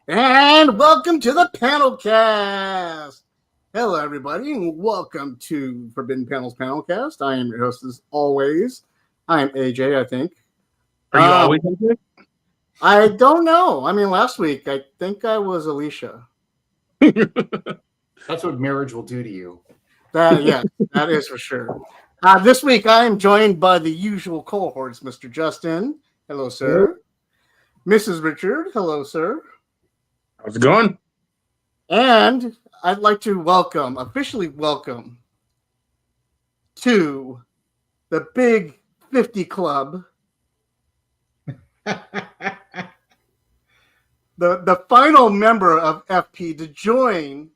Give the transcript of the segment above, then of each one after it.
And welcome to the PanelCast. Hello, everybody, and welcome to Forbidden Panels PanelCast. I am your host, as always. I am AJ, I think. Are you always AJ? I don't know. I mean, last week, I think I was Alicia. That's what marriage will do to you. Yes, that is for sure. This week, I am joined by the usual cohorts, Mr. Justin. Hello, sir. Hello. Mrs. Richard. Hello, sir. How's it going? And I'd like to officially welcome to the Big 50 Club, the final member of FP to join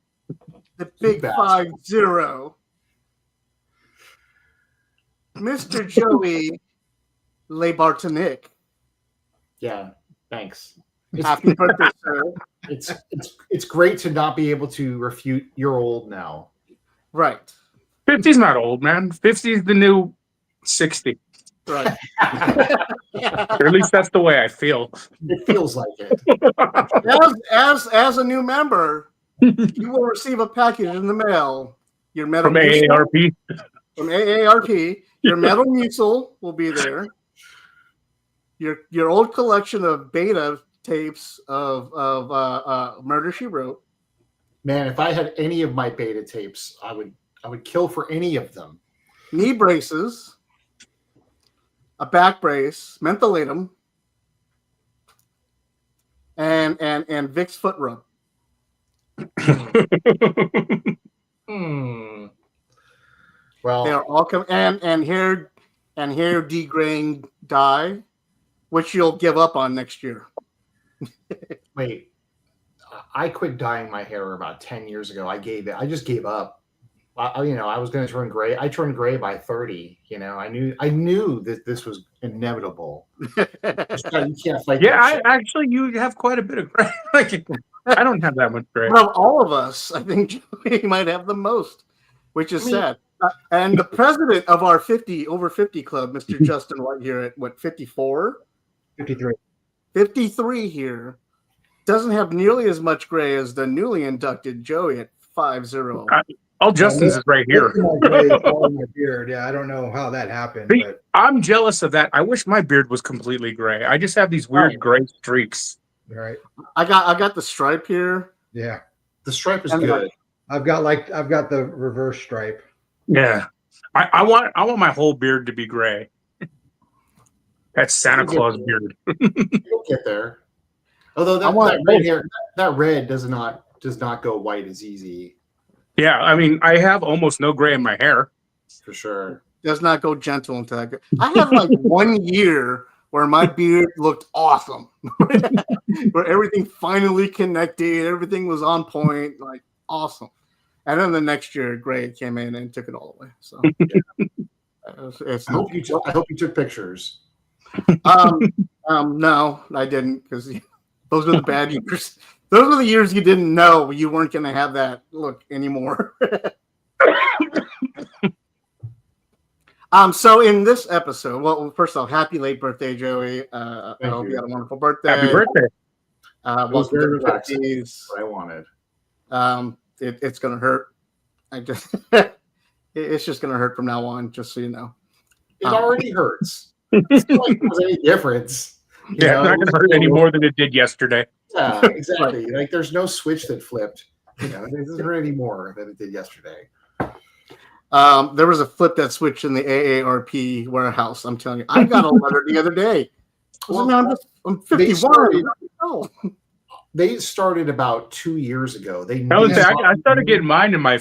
the Big 50, Mr. Joey LeBartonic. Yeah, thanks. Happy birthday, sir. It's great to not be able to refute you're old now. Right. 50's not old, man. 50 is the new 60. Right. Or at least that's the way I feel. It feels like it. As a new member, you will receive a package in the mail. Your metal From AARP. From AARP. Your metal mucil will be there. Your old collection of beta tapes of Murder, She Wrote. Man, if I had any of my beta tapes, I would kill for any of them. Knee braces, a back brace, mentholatum, and Vicks foot rub. Well, they are all coming, and hair degraying dye, which you'll give up on next year. Wait, I quit dyeing my hair about 10 years ago. I just gave up. I was going to turn gray. I turned gray by 30. I knew that this was inevitable. You can't fight. Yeah, you have quite a bit of gray. I don't have that much gray. Well, all of us, I think Joey might have the most, which is sad. And the president of our over 50 club, Mr. Justin White, here at 54? 53. 53 here, doesn't have nearly as much gray as the newly inducted Joey at 50. Justin's is right here. My beard. Yeah, I don't know how that happened. See, but I'm jealous of that. I wish my beard was completely gray. I just have these weird gray streaks. Right. I got the stripe here. Yeah. The stripe is good. I've got the reverse stripe. Yeah. I want my whole beard to be gray. That's Santa Claus beard. You'll get there. Although that red does not go white as easy. Yeah, I mean, I have almost no gray in my hair. For sure. Does not go gentle into that. I had like 1 year where my beard looked awesome. Where everything finally connected, everything was on point, like awesome. And then the next year, gray came in and took it all away. So yeah. I hope you took pictures. No, I didn't, because those were the bad years. Those were the years you didn't know you weren't going to have that look anymore. So in this episode, well, first off, happy late birthday, Joey. I hope you had a wonderful birthday. Happy birthday. Welcome to the 50s. What I wanted. It's going to hurt. It's just going to hurt from now on, just so you know. It already hurts. It's not like there's any difference. It's not going to hurt any more than it did yesterday. Yeah, exactly. Like there's no switch that flipped. It doesn't hurt any more than it did yesterday. There was a flip that switched in the AARP warehouse. I'm telling you, I got a letter the other day. I'm 51. They started about 2 years ago. I started getting mine in my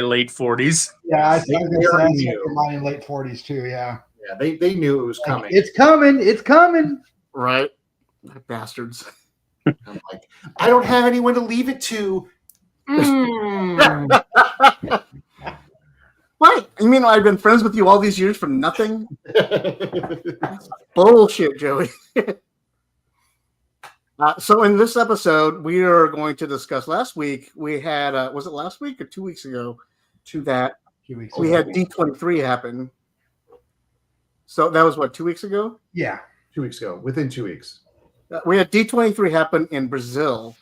late 40s. Yeah, I think I started mine in late 40s too. Yeah. Yeah, they knew it was coming. It's coming. It's coming. Right, bastards. I'm like, I don't have anyone to leave it to. What? You mean I've been friends with you all these years for nothing? That's bullshit, Joey. So in this episode, we are going to discuss. Last week we had was it last week or 2 weeks ago? We had D23 happen. So that was what, 2 weeks ago? Yeah. 2 weeks ago, within 2 weeks. We had D23 happen in Brazil,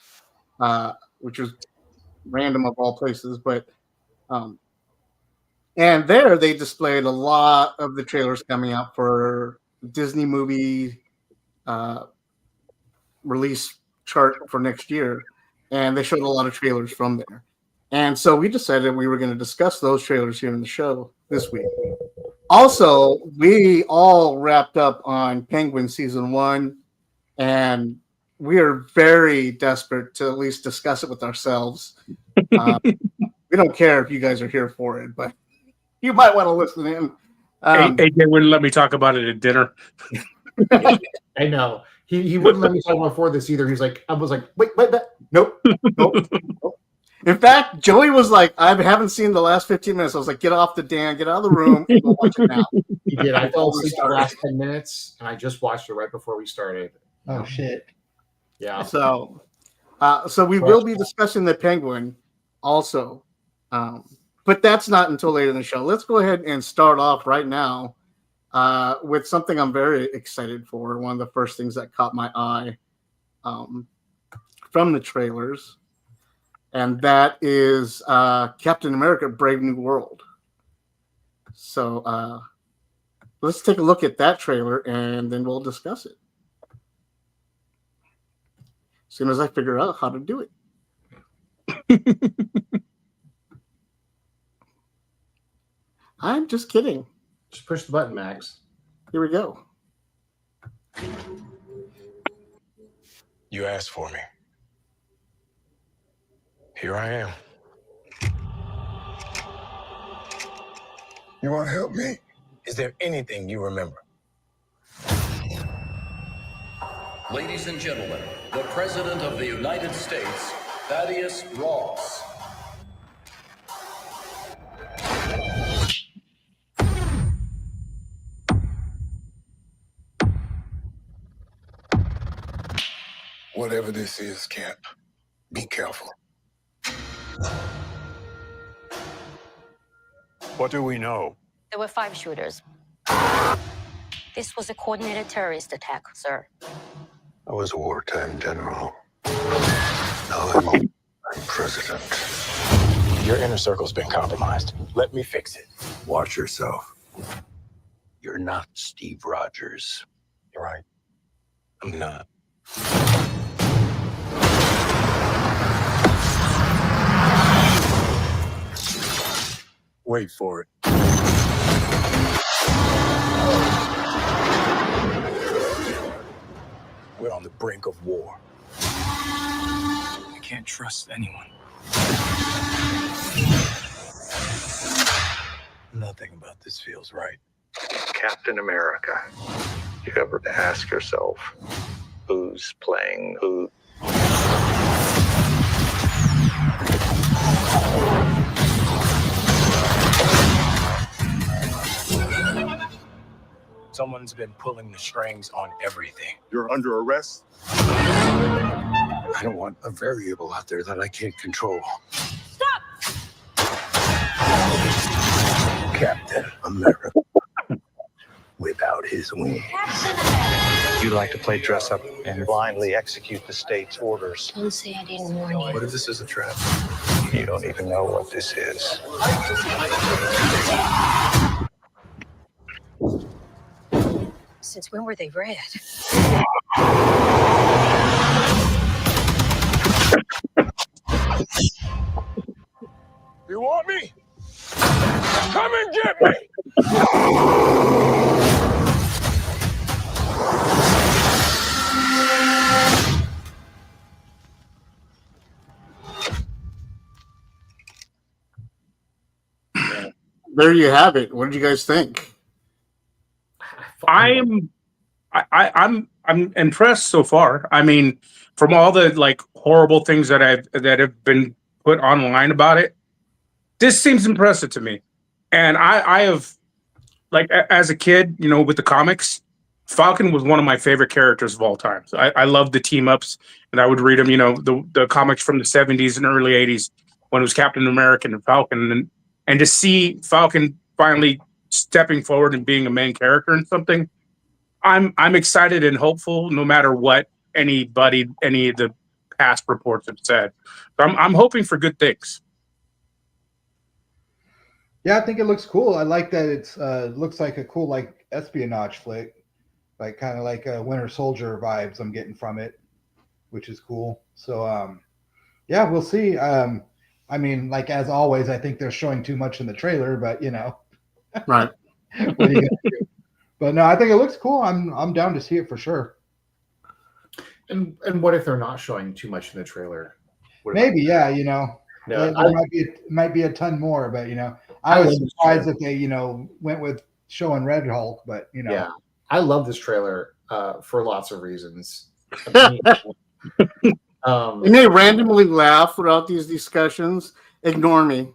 which was random of all places. But and there they displayed a lot of the trailers coming out for Disney movie release chart for next year, and they showed a lot of trailers from there. And so we decided we were going to discuss those trailers here in the show this week. Also, we all wrapped up on Penguin season 1, and we are very desperate to at least discuss it with ourselves. We don't care if you guys are here for it, but you might want to listen in. AJ wouldn't let me talk about it at dinner. I know. He wouldn't let me talk before this either. He's like, I was like, wait, nope. In fact, Joey was like, I haven't seen the last 15 minutes. I was like, get off the damn, get out of the room and go watch it now. He did. I fell asleep the last 10 minutes, and I just watched it right before we started. Oh, shit. Yeah. So we will be discussing the Penguin also. But that's not until later in the show. Let's go ahead and start off right now with something I'm very excited for. One of the first things that caught my eye from the trailers. And that is Captain America: Brave New World. So let's take a look at that trailer, and then we'll discuss it. As soon as I figure out how to do it. I'm just kidding. Just push the button, Max. Here we go. You asked for me. Here I am. You want to help me? Is there anything you remember? Ladies and gentlemen, the President of the United States, Thaddeus Ross. Whatever this is, Cap, be careful. What do we know? There were 5 shooters. This was a coordinated terrorist attack, sir. I was a wartime general. Now I'm president. Your inner circle's been compromised. Let me fix it. Watch yourself. You're not Steve Rogers. You're right. I'm not. Wait for it. We're on the brink of war. I can't trust anyone. Nothing about this feels right. Captain America. You ever ask yourself, who's playing who? Someone's been pulling the strings on everything. You're under arrest. I don't want a variable out there that I can't control. Stop! Captain America. Without his wings. You'd like to play dress up and blindly execute the state's orders. Don't say I didn't warn you. What if this is a trap? You don't even know what this is. Since when were they red? You want me? Come and get me! There you have it. What did you guys think? I'm impressed so far. I mean, from all the like horrible things that have been put online about it, this seems impressive to me. And I have, like, as a kid, you know, with the comics, Falcon was one of my favorite characters of all time. So I loved the team ups, and I would read them, you know, the comics from the 70s and early 80s when it was Captain America and Falcon, and to see Falcon finally stepping forward and being a main character in something, I'm excited and hopeful. No matter what any of the past reports have said. So I'm hoping for good things. Yeah, I think it looks cool. I like that it's looks like a cool like espionage flick, like kind of like a Winter Soldier vibes I'm getting from it, which is cool. So yeah, we'll see. I mean, like as always, I think they're showing too much in the trailer, but you know, Right. what are you gonna do? But no, I think it looks cool. I'm down to see it for sure. And what if they're not showing too much in the trailer? What about Maybe, yeah, you know, No, there might be a ton more, but you know, I I was love this surprised trailer. that they, you know, went with showing Red Hulk, but you know, Yeah, I love this trailer for lots of reasons. I mean, You may randomly laugh throughout these discussions. Ignore me.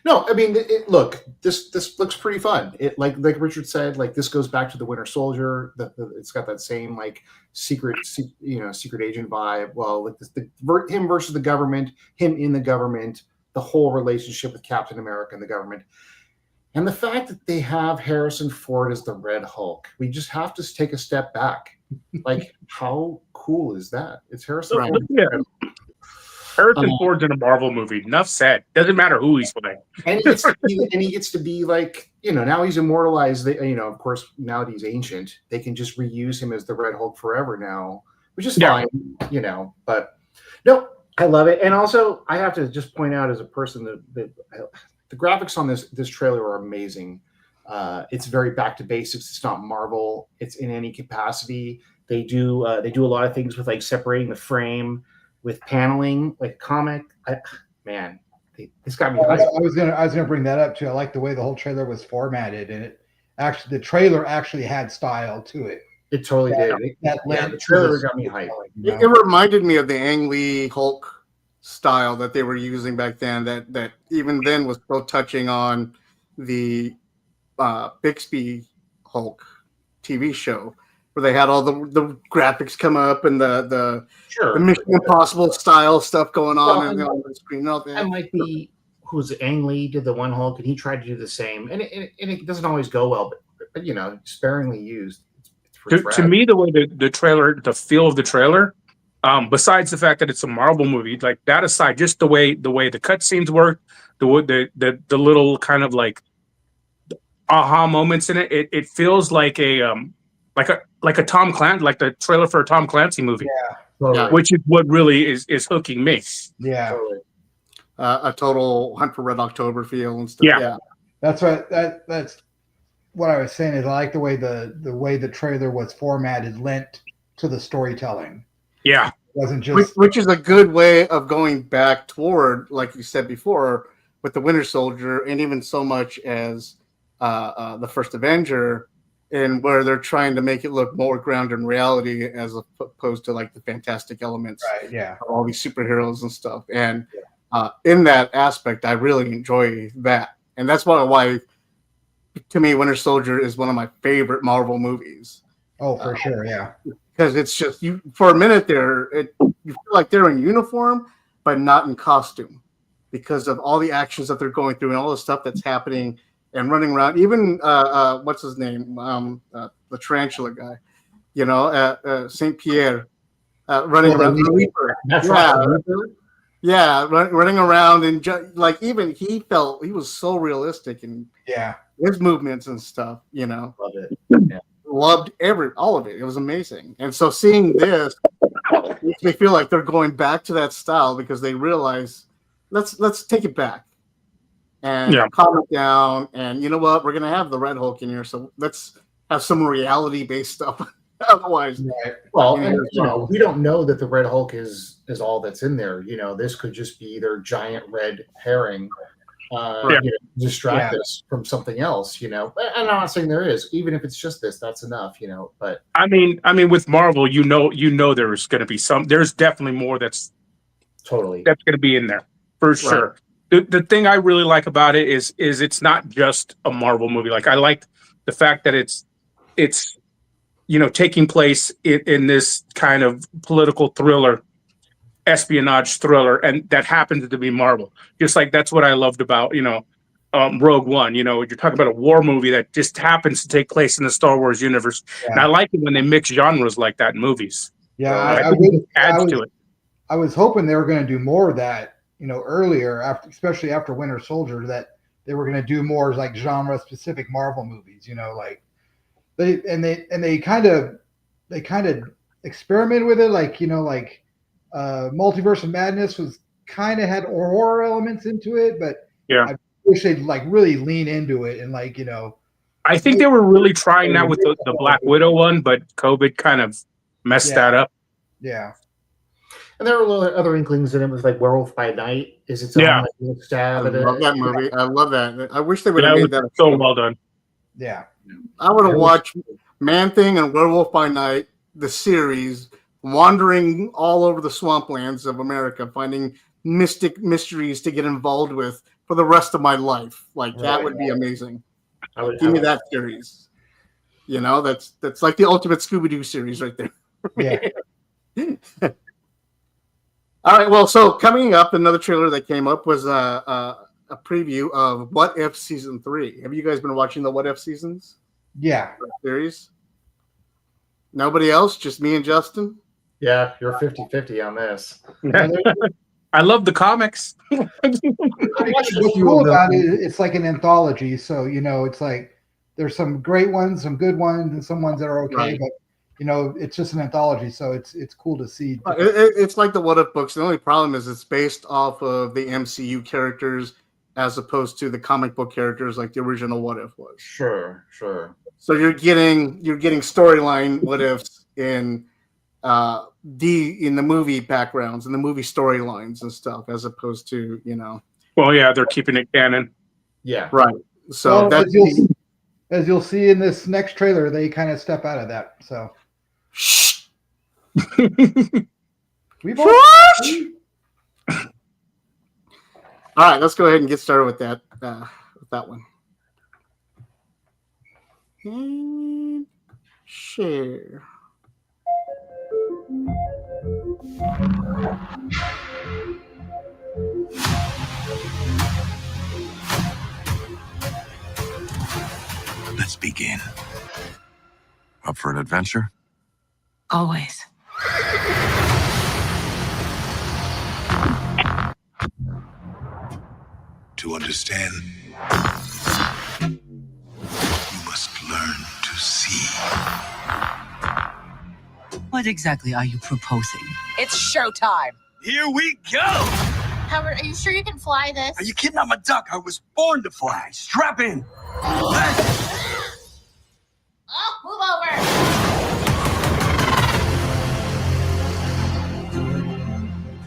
no, I mean, look, this looks pretty fun. It like Richard said, like this goes back to the Winter Soldier. It's got that same like secret agent vibe. Well, like him versus the government, him in the government, the whole relationship with Captain America and the government. And the fact that they have Harrison Ford as the Red Hulk, we just have to take a step back. Like, how cool is that? It's Harrison Ford. Yeah. Harrison Ford's in a Marvel movie. Enough said. Doesn't matter who he's playing. And he gets to be like, now he's immortalized. Of course, now that he's ancient, they can just reuse him as the Red Hulk forever now, which is fine, But no, I love it. And also, I have to just point out as a person that the graphics on this trailer are amazing. It's very back to basics. It's not Marvel. It's in any capacity. They do a lot of things with like separating the frame, with paneling, like comic. This got me. I was gonna bring that up too. I like the way the whole trailer was formatted, and the trailer actually had style to it. It totally did. The trailer got me hyped. It reminded me of the Ang Lee Hulk style that they were using back then. That even then was still touching on the Bixby Hulk TV show, where they had all the graphics come up and the Mission Impossible style stuff going on on the screen. And like who's Ang Lee did the one Hulk, and he tried to do the same, and it doesn't always go well, but sparingly used. To me, the way the trailer, the feel of the trailer, besides the fact that it's a Marvel movie, like that aside, just the way the cutscenes work, the little kind of like aha moments in it, it feels like a Tom Clancy, like the trailer for a Tom Clancy movie, which is what really is hooking me. Yeah, totally. A total Hunt for Red October feel and stuff. Yeah. That's what I was saying. Is I like the way the trailer was formatted lent to the storytelling. Yeah, it wasn't just which is a good way of going back toward, like you said before, with the Winter Soldier, and even so much as the first Avenger, and where they're trying to make it look more grounded in reality as opposed to like the fantastic elements of all these superheroes and stuff. And in that aspect, I really enjoy that. And that's why to me, Winter Soldier is one of my favorite Marvel movies. Oh, for sure, yeah. Because it's just, for a minute there, you feel like they're in uniform, but not in costume, because of all the actions that they're going through and all the stuff that's happening and running around. Even what's his name, the tarantula guy, Saint Pierre, running around. The Reaper. That's running around, and like even he was so realistic and his movements and stuff. Love it. Yeah. Loved all of it. It was amazing. And so seeing this makes me feel like they're going back to that style, because they realize let's take it back and calm it down. And you know what? We're gonna have the Red Hulk in here, so let's have some reality based stuff. Otherwise, well, and, we don't know that the Red Hulk is all that's in there. This could just be their giant red herring. Distract us from something else, And I'm not saying there is, even if it's just this, that's enough, But I mean, with Marvel, there's going to be there's definitely more that's going to be in there for sure. The thing I really like about it is it's not just a Marvel movie. Like, I like the fact that it's taking place in this kind of political thriller, espionage thriller, and that happens to be Marvel. Just like that's what I loved about Rogue One. You're talking about a war movie that just happens to take place in the Star Wars universe, and I like it when they mix genres like that in movies. Yeah, I I think it adds to it. I was hoping they were going to do more of that, earlier, after, especially after Winter Soldier, that they were going to do more like genre specific Marvel movies. Like they kind of experimented with it, like Multiverse of Madness was kind of had horror elements into it, but Yeah. I wish they'd like really lean into it and I think they were really trying that with the Black Widow one, but COVID kind of messed that up. Yeah. And there were other inklings in it with like Werewolf by Night is its own like, little I stab at love it. that movie. I love that. I wish they would have Yeah, made it that was so well done. Yeah. I would have watched Man Thing and Werewolf by Night, the series, wandering all over the swamplands of America, finding mystic mysteries to get involved with for the rest of my life. Like that would be amazing. Give me that series. That's like the ultimate Scooby-Doo series right there. Yeah. All right. Well, so coming up, another trailer that came up was a preview of What If Season 3. Have you guys been watching the What If seasons? Yeah. Series? Nobody else? Just me and Justin? Yeah, you're 50-50 on this. I love the comics. What's cool about it, it's like an anthology. So, it's like there's some great ones, some good ones, and some ones that are okay. Right. But, it's just an anthology. So it's cool to see. It's like the What If books. The only problem is it's based off of the MCU characters as opposed to the comic book characters like the original What If was. Sure. So you're getting storyline What Ifs in in the movie backgrounds and the movie storylines and stuff, as opposed to Well, yeah, they're keeping it canon. Yeah. Right. So as you'll see in this next trailer, they kind of step out of that. So we've all right, let's go ahead and get started with that one. And share. Let's begin. Up for an adventure? Always. To understand, you must learn to see. What exactly are you proposing? It's showtime. Here we go! Howard, are you sure you can fly this? Are you kidding? I'm a duck. I was born to fly. Strap in. Oh, move over.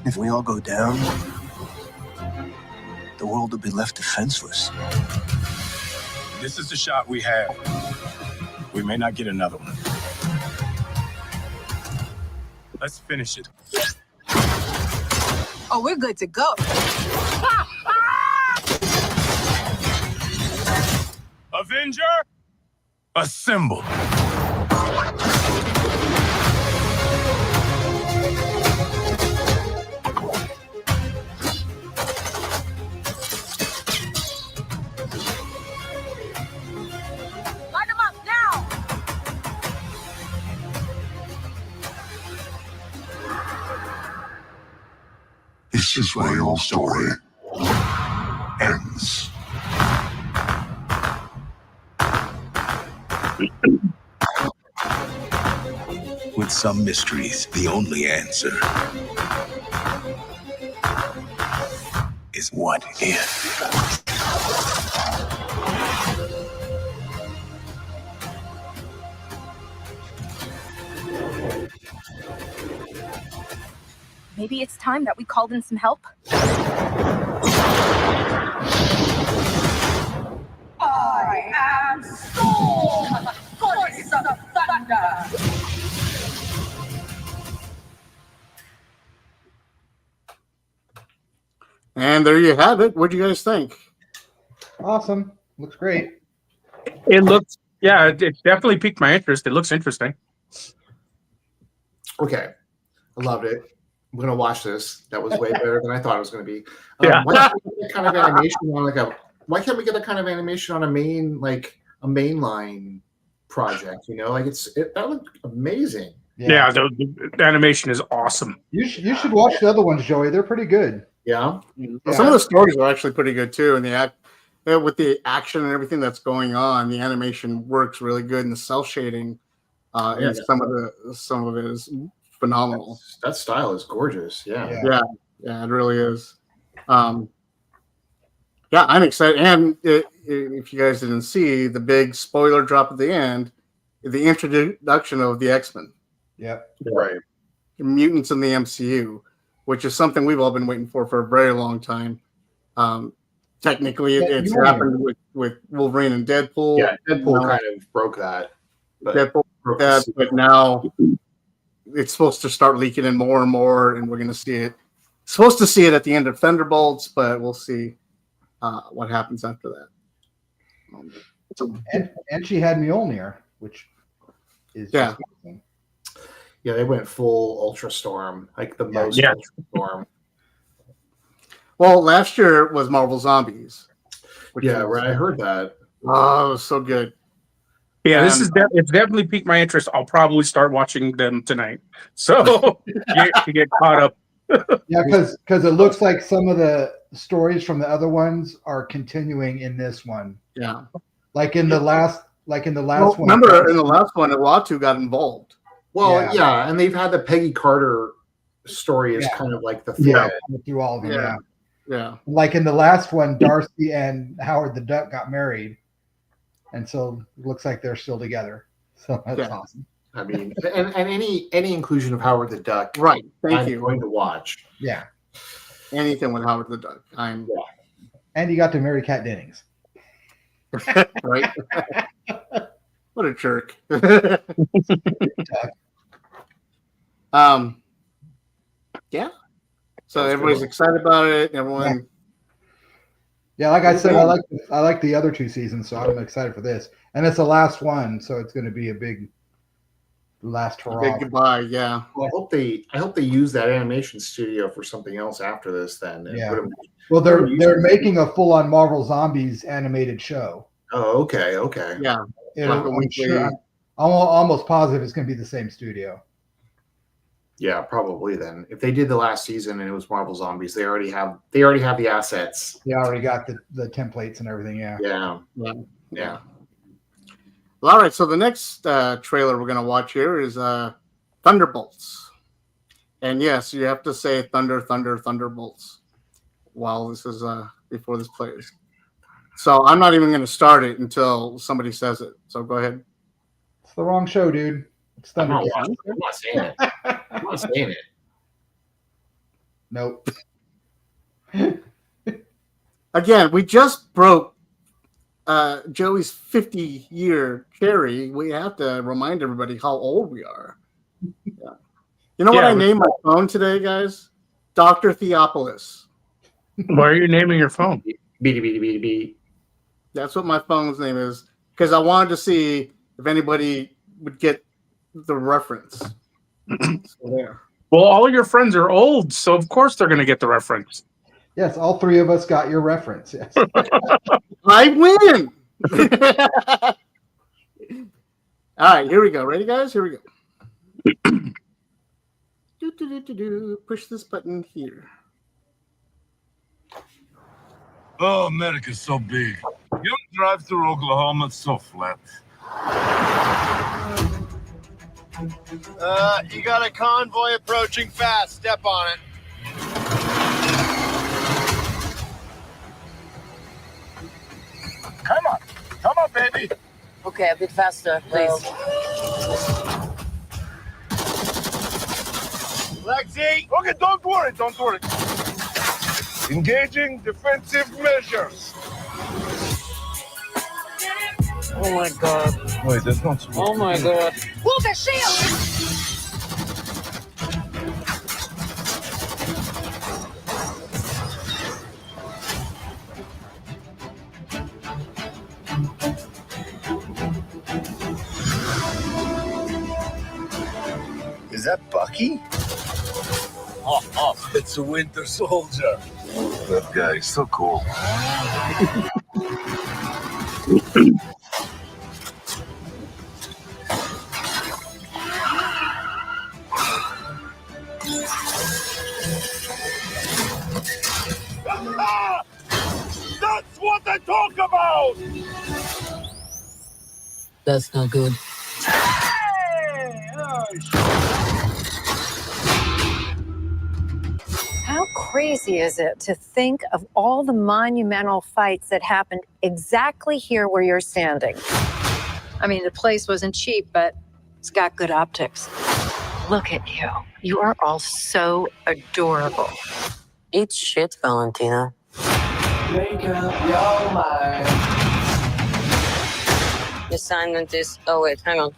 If we all go down, the world will be left defenseless. This is the shot we have. We may not get another one. Let's finish it. Oh, we're good to go. Avenger, assemble. Light them up now. This is where your story ends. With some mysteries, the only answer is what if. Maybe it's time that we called in some help. I am Storm, goddess of thunder. And there you have it. What do you guys think? awesome. Looks great. It looks, yeah, it definitely piqued my interest. It looks interesting. Okay. I loved it. I'm gonna watch this. That was way better than I thought it was gonna be. Yeah. Why can't we get that kind of animation on why can't we get that kind of animation on a mainline project? That looked amazing. Yeah, the animation is awesome. You should watch the other ones, Joey. They're pretty good. Yeah. Some of the stories are actually pretty good too, and with the action and everything that's going on, the animation works really good, and the cell shading, and some of it is phenomenal. That style is gorgeous. Yeah, it really is. I'm excited, and if you guys didn't see the big spoiler drop at the end, the introduction of the X-Men. Yep. Right. Mutants in the MCU, which is something we've all been waiting for a very long time. Technically, it's happened with Wolverine and Deadpool. Yeah, Deadpool kind of broke that. But now it's supposed to start leaking in more and more, and we're going to see it. Supposed to see it at the end of Thunderbolts, but we'll see what happens after that. And she had Mjolnir, which is amazing. Yeah, they went full Ultra Storm, like the most Ultra Storm. Well, last year was Marvel Zombies. Right. I heard that. Oh, it was so good. Yeah, it's definitely piqued my interest. I'll probably start watching them tonight. So to get caught up. Yeah, because it looks like some of the stories from the other ones are continuing in this one. Yeah, like in the last one. Remember, in the last one, Uatu got involved. Well, yeah, and they've had the Peggy Carter story as kind of like the thread through all of them. Yeah. Like in the last one, Darcy and Howard the Duck got married, and so it looks like they're still together. So that's awesome. I mean, and any inclusion of Howard the Duck, right? I'm going to watch. Yeah, anything with Howard the Duck, and you got to marry Kat Dennings, right? What a jerk. So everybody's excited about it. Everyone. Yeah, like I said, I like the other two seasons, so I'm excited for this. And it's the last one, so it's going to be a big last hurrah. Big goodbye, yeah. Well, I hope they use that animation studio for something else after this. Then, Well, they're making a full-on Marvel Zombies animated show. Oh, okay. Yeah, I'm almost positive it's going to be the same studio. Yeah, probably then. If they did the last season and it was Marvel Zombies, they already have the assets. They already got the templates and everything. Yeah. Well, all right. So the next trailer we're going to watch here is Thunderbolts, and yes, you have to say Thunderbolts while this is before this plays. So I'm not even going to start it until somebody says it. So go ahead. It's the wrong show, dude. It's Thunderbolts. I'm not saying it. I'm not saying it. Nope. Again, we just broke Joey's 50-year cherry. We have to remind everybody how old we are. Yeah. You know what I named my phone today, guys? Dr. Theopolis. Why are you naming your phone? B. That's what my phone's name is, because I wanted to see if anybody would get the reference. So there. Well, all of your friends are old, so of course they're going to get the reference. Yes, all three of us got your reference. Yes. I win. All right, here we go. Ready, guys? Here we go. Push this button here. Oh, America's so big. You don't drive through Oklahoma, it's so flat. You got a convoy approaching fast. Step on it. Come on, baby. Okay, a bit faster, please. Lexi. Okay, don't worry. Engaging defensive measures. Oh my god. Wait, that's not smoke. Oh my god. Move the shield! Is that Bucky? It's a Winter Soldier. That guy is so cool. what they talk about! That's not good. How crazy is it to think of all the monumental fights that happened exactly here where you're standing? I mean, the place wasn't cheap, but it's got good optics. Look at you. You are all so adorable. Eat shit, Valentina. Make up your mind. The assignment is... Oh, wait, hang on.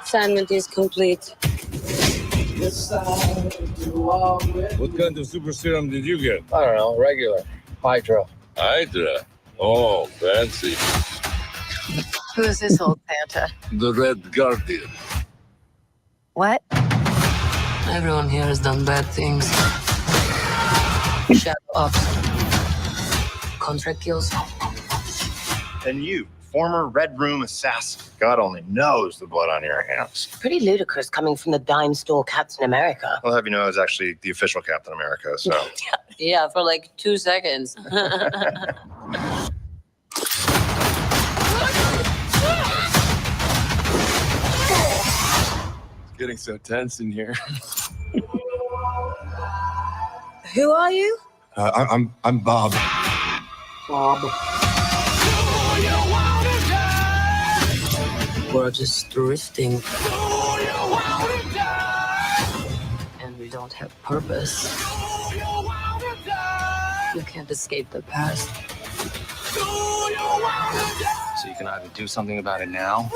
Assignment is complete. What kind of super serum did you get? I don't know, regular. Hydra. Hydra. Oh, fancy. Who is this old Santa? The Red Guardian. What? Everyone here has done bad things. Shadow ops. Contract kills. And you, former Red Room assassin. God only knows the blood on your hands. Pretty ludicrous coming from the dime store Captain America. I'll have you know I was actually the official Captain America, so. Yeah, for like 2 seconds. It's getting so tense in here. Who are you? I'm Bob. Bob. We're just drifting. And we don't have purpose. You can't escape the past. So you can either do something about it now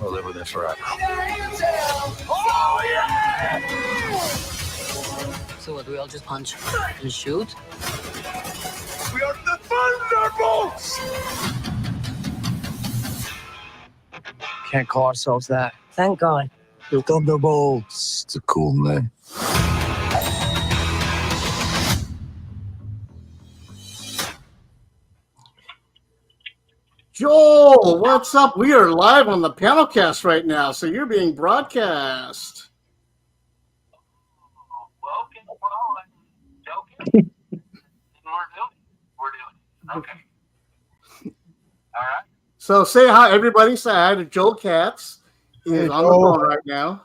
or live with it forever. So what, we all just punch and shoot? We are the Thunderbolts! Can't call ourselves that. Thank God. The Thunderbolts. It's a cool name. Joel, what's up? We are live on the PanelCast right now, so you're being broadcast. Okay. All right. So say hi, everybody. Say hi to Joel Katz. He is on the phone right now.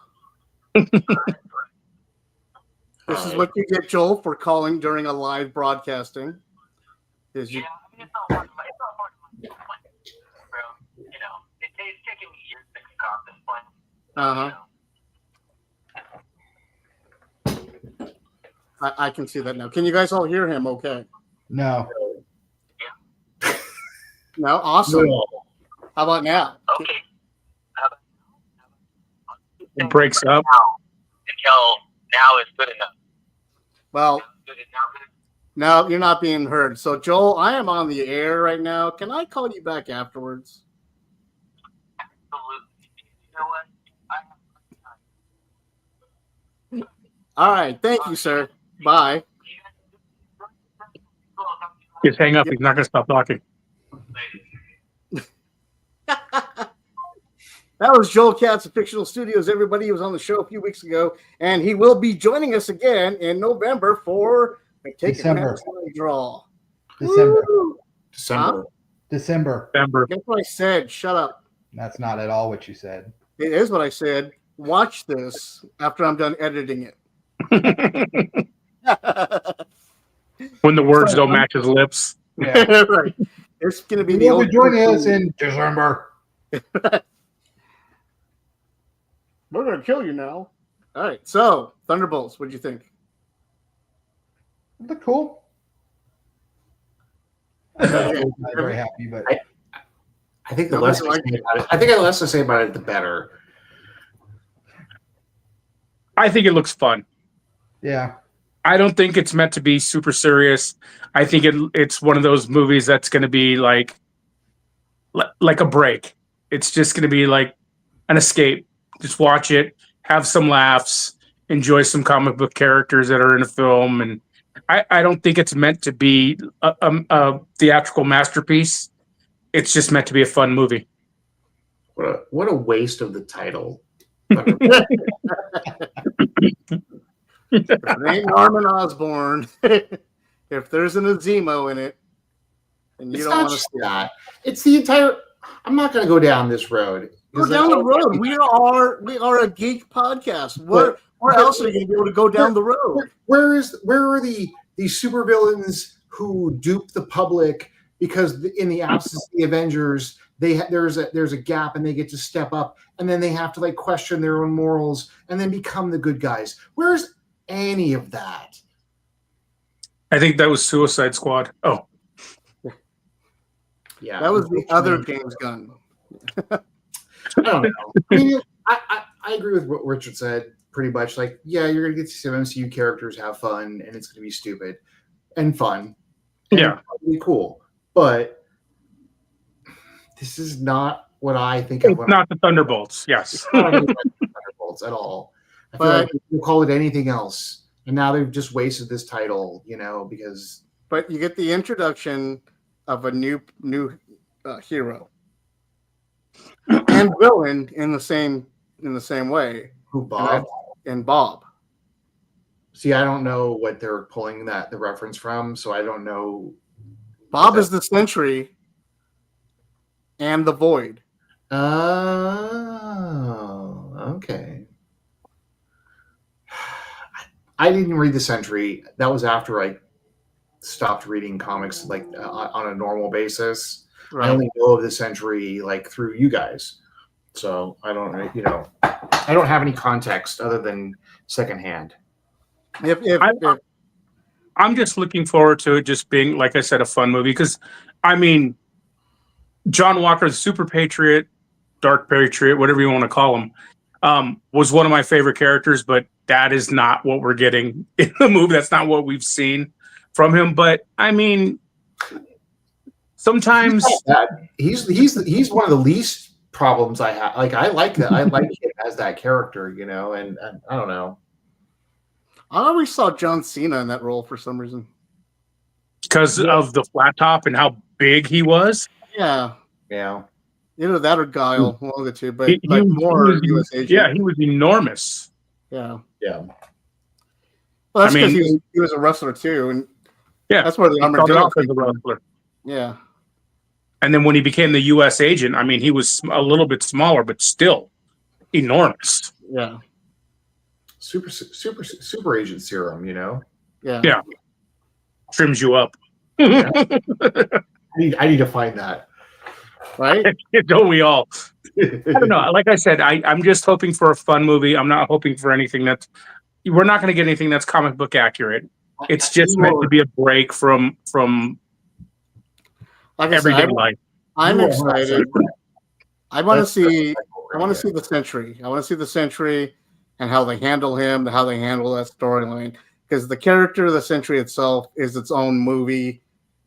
This is what you get, Joel, for calling during a live broadcasting. Is you? Yeah, I mean, it's not hard. It's not hard. Bro, you know, it's taken me years to concoct this plan. I can see that now. Can you guys all hear him? Okay. No. No. Awesome. No. How about now? Okay. It breaks up. Until now is good enough. Well, no, you're not being heard. So, Joel, I am on the air right now. Can I call you back afterwards? Absolutely. You know what? All right. Thank you, sir. Bye. Just hang up. He's not going to stop talking. That was Joel Katz of Fictional Studios. Everybody, he was on the show a few weeks ago, and he will be joining us again in November for December. Draw. December. December. December. That's what I said. Shut up. That's not at all what you said. It is what I said. Watch this after I'm done editing it. When the words don't match his lips. Yeah. Right. It's going to be You'll be joining us in December. We're going to kill you now. All right. So, Thunderbolts, what'd you think? They're cool. I'm not very happy, but I think the less I say about it, I think the less I say about it, the better. I think it looks fun. Yeah. I don't think it's meant to be super serious. I think it's one of those movies that's going to be like a break. It's just going to be like an escape. Just watch it, have some laughs, enjoy some comic book characters that are in a film. And I don't think it's meant to be a theatrical masterpiece. It's just meant to be a fun movie. What a waste of the title. If it ain't Norman Osborn, if there's an Azemo in it, then you It's don't not want to just see that. It's the entire. I'm not going to go down this road. Go down the road. We are a geek podcast. Where else are you going to be able to go down the road? Where are the supervillains who dupe the public because in the absence of the Avengers, there's a gap and they get to step up and then they have to like question their own morals and then become the good guys. Where's any of that? I think that was Suicide Squad. Oh, yeah, that was the other James Gunn. I don't know. I mean, I agree with what Richard said pretty much. Like, yeah, you're gonna get to see some MCU characters have fun, and it's gonna be stupid and fun. And yeah, be cool. But this is not what I think it's of. When not the Thunderbolts. Yes, not Thunderbolts at all. I feel like you call it anything else, and now they've just wasted this title. Because. But you get the introduction of a new hero and villain in the same way. Who, Bob? And Bob. See, I don't know what they're pulling the reference from, so I don't know. Bob is the Sentry and the Void. Oh, okay. I didn't read the Sentry. That was after I stopped reading comics like on a normal basis. Right. I only know of the Sentry like through you guys, so I don't I don't have any context other than secondhand. I'm just looking forward to it just being, like I said, a fun movie because I mean, John Walker, the Super Patriot, Dark Patriot, whatever you want to call him, was one of my favorite characters, but that is not what we're getting in the movie. That's not what we've seen from him. But I mean, sometimes he's one of the least problems I have. Like I like that. I like him as that character, and I don't know. I always saw John Cena in that role for some reason. Because of the flat top and how big he was? Yeah. Yeah. Either that or Guile, one of the two, but more US agent. Yeah, he was enormous. Yeah. Yeah. Well, that's because he was a wrestler too, and yeah, that's where the armadillo as a wrestler. Yeah. And then when he became the US agent, I mean, he was a little bit smaller, but still enormous. Yeah. Super agent serum, Yeah. Yeah. Trims you up. Yeah. I need to find that. Right? Don't we all? I don't know. Like I said, I'm just hoping for a fun movie. I'm not hoping for anything we're not going to get anything that's comic book accurate. It's just meant to be a break from like everyday life. I'm excited. I want to see the Sentry. I want to see the Sentry and how they handle him, how they handle that storyline. Because the character of the Sentry itself is its own movie.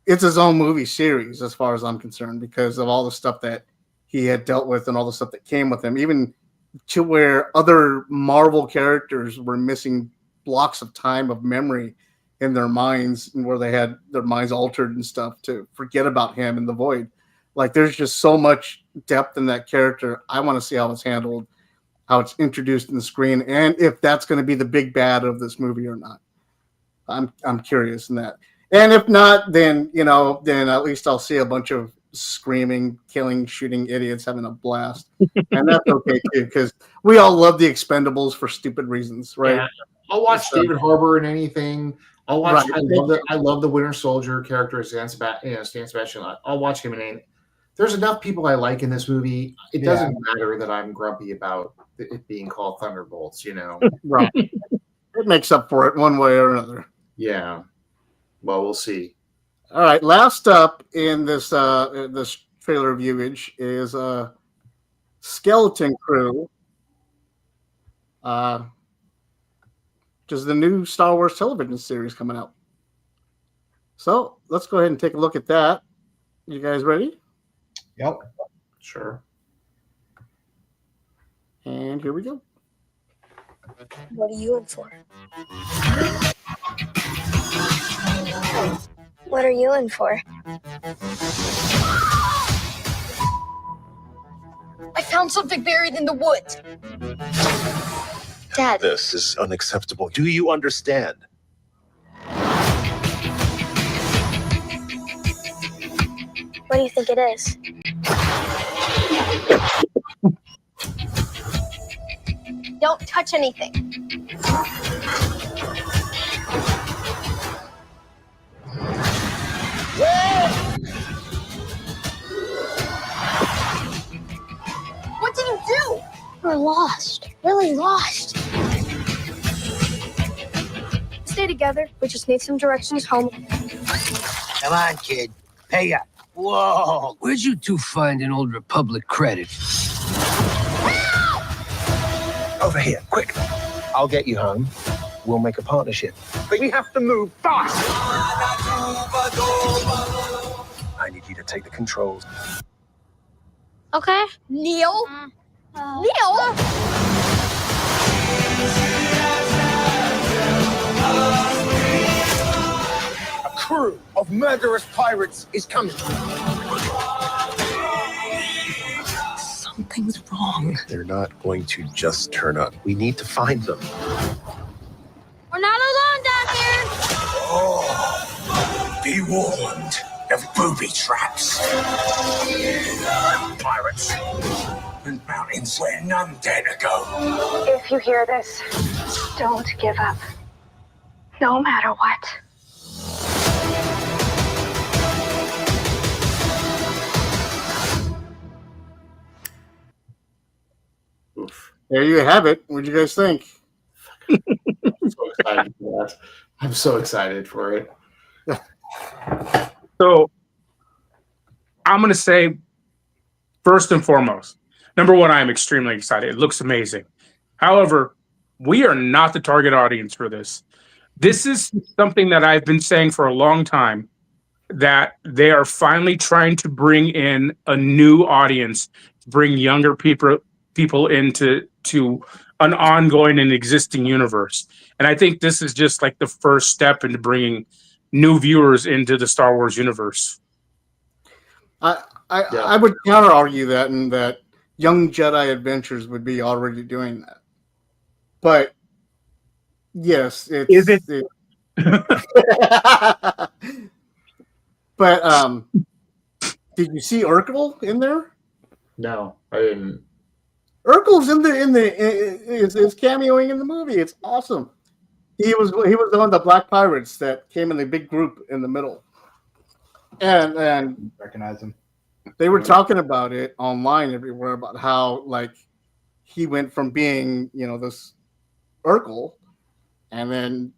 It's his own movie series, as far as I'm concerned, because of all the stuff that he had dealt with and all the stuff that came with him, even to where other Marvel characters were missing blocks of time of memory in their minds, and where they had their minds altered and stuff to forget about him in the Void. Like, there's just so much depth in that character. I want to see how it's handled, how it's introduced in the screen, and if that's going to be the big bad of this movie or not. I'm curious in that. And if not, then at least I'll see a bunch of screaming, killing, shooting idiots having a blast. And that's okay too, because we all love the Expendables for stupid reasons, right? Yeah. I'll watch David Harbour in anything. I'll watch. Right. I love the Winter Soldier character, Stan Sebastian. I'll watch him in anything. There's enough people I like in this movie. It doesn't matter that I'm grumpy about it being called Thunderbolts. Right. It makes up for it one way or another. Yeah. Well, we'll see. All right. Last up in this this trailer viewage is Skeleton Crew, which is the new Star Wars television series coming out. So let's go ahead and take a look at that. You guys ready? Yep. Sure. And here we go. What are you in for? What are you in for? I found something buried in the woods. Dad. This is unacceptable. Do you understand? What do you think it is? Don't touch anything. What did you do? We're lost. Really lost. Stay together. We just need some directions home. Come on, kid. Pay up. Whoa. Where'd you two find an old Republic credit? Over here, quick. I'll get you home. We'll make a partnership. But we have to move fast. I need you to take the controls. Okay. Neil? Neil? A crew of murderous pirates is coming. Something's wrong. They're not going to just turn up. We need to find them. We're not alone down here. Oh, be warned of booby traps. Pirates and mountains where none dare to go. If you hear this, don't give up. No matter what. There you have it. What do you guys think? I'm so excited for that. I'm so excited for it. So I'm going to say, first and foremost, number one, I am extremely excited. It looks amazing. However, we are not the target audience for this. This is something that I've been saying for a long time, that they are finally trying to bring in a new audience, bring younger people into an ongoing and existing universe. And I think this is just like the first step into bringing new viewers into the Star Wars universe. I would counter argue that, and that Young Jedi Adventures would be already doing that. But yes, Is it? But did you see Urkel in there? No, I didn't. Urkel's is cameoing in the movie. It's awesome. He was one of the Black Pirates that came in the big group in the middle, and Recognize him. They were talking about it online everywhere about how like he went from being this Urkel, and then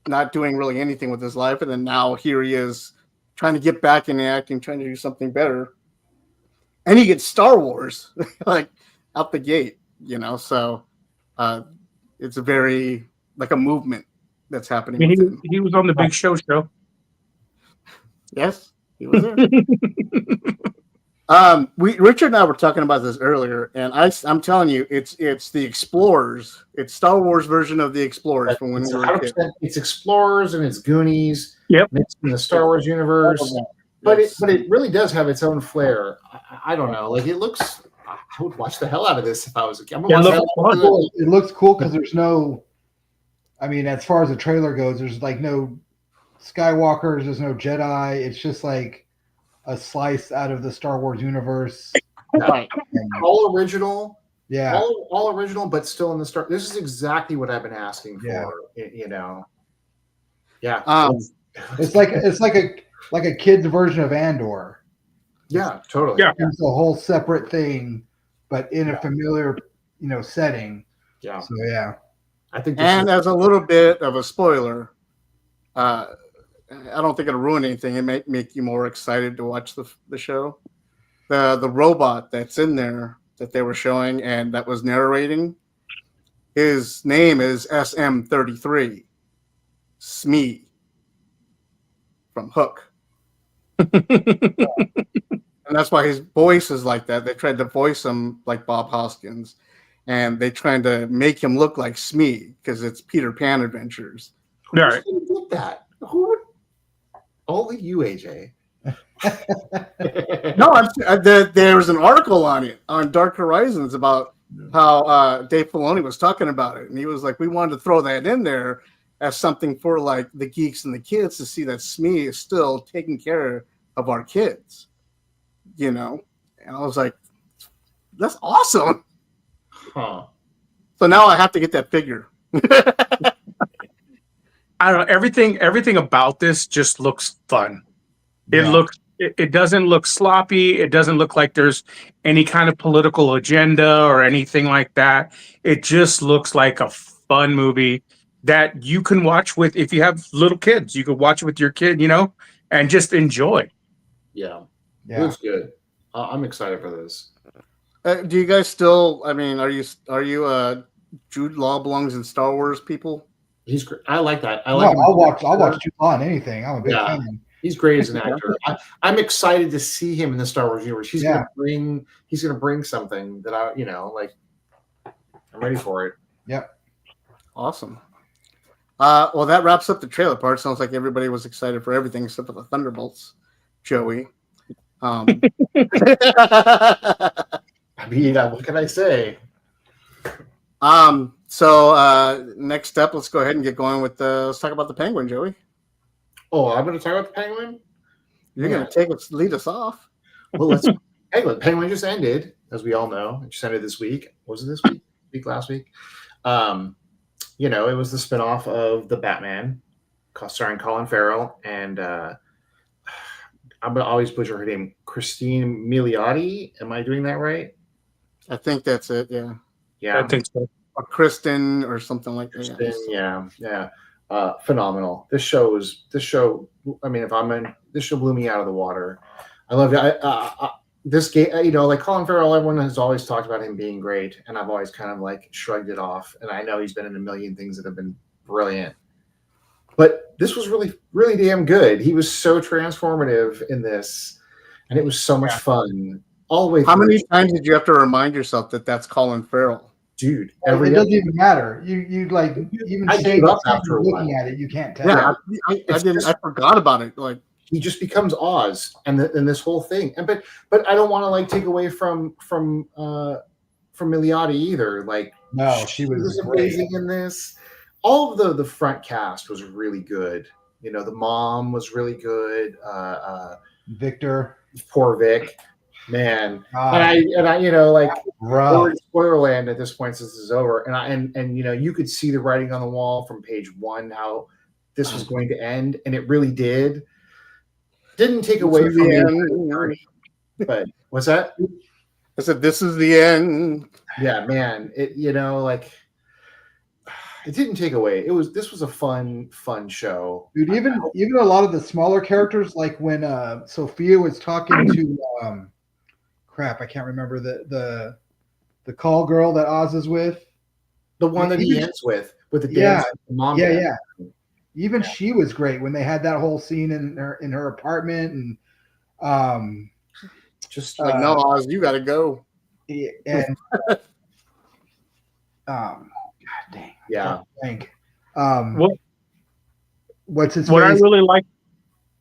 not doing really anything with his life, and then now here he is trying to get back into acting, trying to do something better, and he gets Star Wars like out the gate, So it's a very like a movement that's happening. I mean, he was on the Big Show. Yes, he was there. Richard and I were talking about this earlier, and I'm telling you, it's the Explorers. It's Star Wars version of the Explorers from when we were a kid. It's Explorers and it's Goonies. Yep. Mixed in the Star Wars universe. But it really does have its own flair. I don't know. Like it looks. I would watch the hell out of this if I was a kid. It looks cool because there's no. I mean, as far as the trailer goes, there's like no Skywalkers. There's no Jedi. It's just like a slice out of the Star Wars universe. Right. All original. Yeah. All original, but still in the Star. This is exactly what I've been asking for. Yeah. Yeah. It's like a kid's version of Andor. Yeah, totally. Yeah. It's a whole separate thing, but in a familiar, setting. Yeah. So yeah. I think as a little bit of a spoiler, I don't think it'll ruin anything. It may make you more excited to watch the show. The robot that's in there that they were showing and that was narrating, his name is SM-33, Smee from Hook. And that's why his voice is like that. They tried to voice him like Bob Hoskins, and they tried to make him look like Smee because it's Peter Pan Adventures. All right. Who did that? Who would? Only you, AJ. No, there was an article on it on Dark Horizons about how Dave Filoni was talking about it, and he was like, "We wanted to throw that in there as something for like the geeks and the kids to see that Smee is still taking care of our kids," you know. And I was like, "That's awesome!" Huh. So now I have to get that figure. I don't know. Everything about this just looks fun. It doesn't look sloppy. It doesn't look like there's any kind of political agenda or anything like that. It just looks like a fun movie that you can watch with, if you have little kids, you could watch it with your kid, and just enjoy. Yeah. It looks good. I'm excited for this. Do you guys still? I mean, are you Jude Law belongs in Star Wars people? He's great. I like that. I'll watch Jude Law on anything. I'm a big fan. He's great as an actor. I'm excited to see him in the Star Wars universe. He's gonna bring something that I'm ready for it. Yep. Awesome. Well, that wraps up the trailer part. Sounds like everybody was excited for everything except for the Thunderbolts, Joey. I mean, what can I say? So next up, let's go ahead and get going with let's talk about the Penguin, Joey. Oh, I'm going to talk about the Penguin? You're going to lead us off. Well, let's Penguin just ended, as we all know. It just ended this week. Was it this week? Last week? It was the spinoff of The Batman, starring Colin Farrell, and I'm going to always butcher her name, Christine Milioti. Am I doing that right? I think that's it, yeah. Yeah. I think so. Or Kristen or something like that. Kristen, yeah. Phenomenal. This show, I mean, this show blew me out of the water. I love it. This game, like Colin Farrell, everyone has always talked about him being great, and I've always kind of like shrugged it off. And I know he's been in a million things that have been brilliant, but this was really, really damn good. He was so transformative in this, and it was so much fun all the way through. How many times did you have to remind yourself that that's Colin Farrell? Dude, it doesn't even matter. You like even I gave up after looking at it, you can't tell. Yeah, I forgot about it. Like he just becomes Oz, and this whole thing. And but I don't want to like take away from Milioti either. Like no, she was amazing in this. All of the front cast was really good. The mom was really good. Victor, poor Vic. Man, and I we're in Spoilerland at this point since this is over, and you could see the writing on the wall from page 1 how this was going to end, and it really did. Didn't take away from the end, but what's that? I said this is the end. Yeah, man. It it didn't take away. This was a fun show. Dude, even a lot of the smaller characters, like when Sophia was talking to crap, I can't remember the call girl that Oz is with. The one that he ends with the dance mom. Yeah. Even she was great when they had that whole scene in her apartment, and just like no, Oz, you got to go. And God dang. Yeah. Thank. What's his? What I really like.